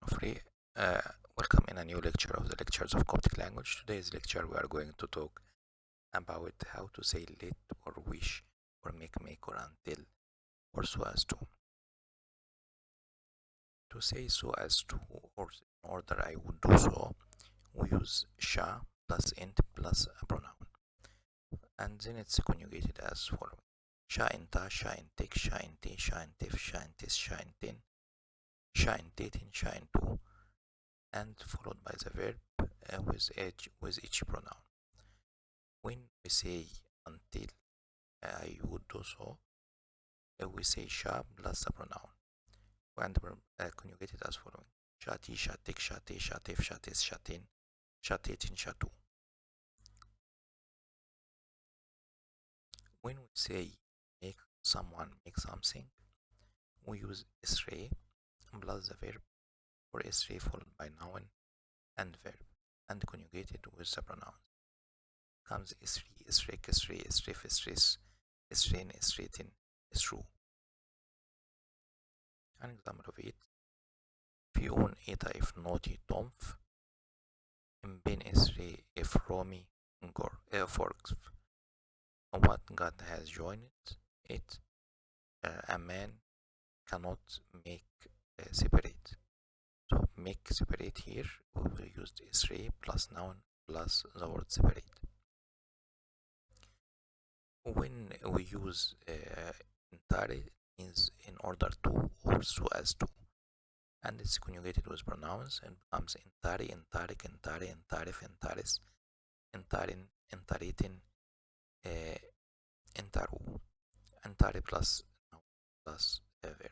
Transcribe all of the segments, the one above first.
Free. Welcome in a new lecture of the lectures of Coptic language. Today's lecture we are going to talk about how to say let or wish or make or until or so as to. To say so as to or in order I would do so, we use sha plus int plus a pronoun, and then it's conjugated as following: sha inta, sha intik, sha inti, sha intif, sha intis, sha intin, sha intitin, sha intu, and followed by the verb with each pronoun. When we say until I would do so, we say sha plus the pronoun, and conjugated as following: shati, shatik, shate, shatif, shatis, shatin, shatetin, shatu. When we say make someone make something, we use isre plus the verb, or isre followed by noun and verb, and conjugated with the pronouns. Comes isri, isrek, isri, isrif, isris, isrin, isritin, isru. An example of it: Fiun eta if noti tomf, bin isri if romi ngor forks. What God has joined it, a man cannot make separate. So make separate here, we will use isri plus noun plus the word separate. When we use entire, means in order to or so as to, and it's conjugated with pronouns and becomes entari, entarik, entari, entarif, entaris, entarin, entaritin, entaru, entari plus noun plus verb.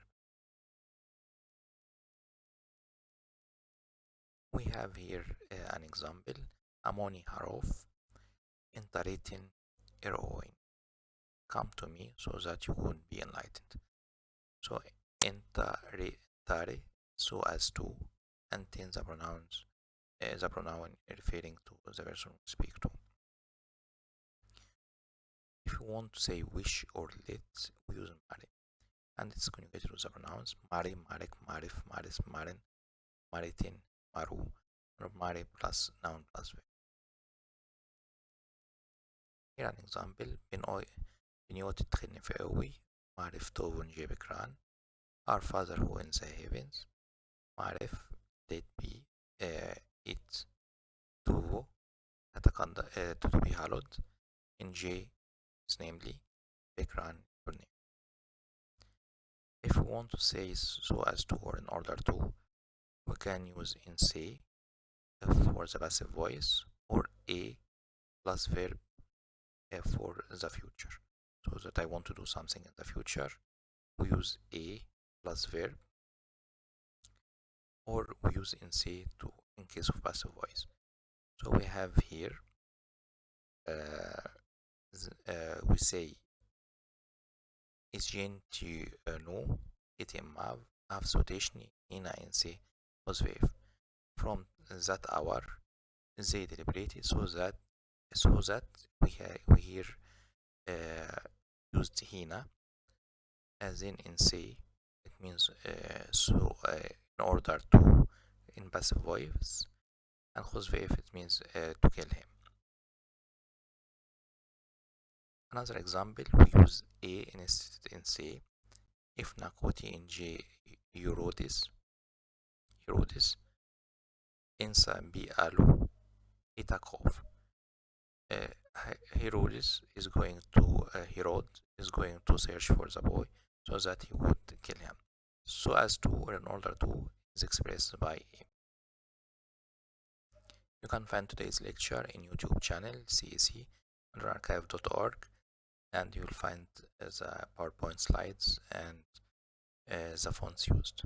We have here an example: Amoni harof, entaritin, eroin. Come to me so that you would be enlightened. So entare, so as to, contains the pronouns, the pronoun referring to the person we speak to. If you want to say wish or let, we use mare, and it's conjugated with the pronouns mare, marek, marif, maris, marin, maritin, maru, or mare plus noun plus verb. Here an example: بنيوت تخني في قوي، معرف توبن جيب كران. Our Father who in the heavens, معرف let be it to be hallowed, in J is namely Bekran, your name. If we want to say so as to or in order to, we can use in say for the passive voice, or a plus verb for the future. So that I want to do something in the future, we use a plus verb, or we use in say to in case of passive voice. So we have here we say is gente no item av soteshni ina in say was wave. From that hour they deliberated so that we here used hina, as in say. It means in order to, in passive voice, and khuzveif it means to kill him. Another example, we use a in say. If nakoti in j Eurodis insa bi alu itakov. Herodes is going to Herod is going to search for the boy so that he would kill him. So as to or in order to is expressed by a. You can find today's lecture in YouTube channel CAC under archive.org, and you will find the PowerPoint slides and the fonts used.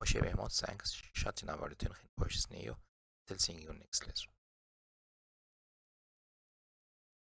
وشبه موت thanks. Shutting our return till seeing you next lesson.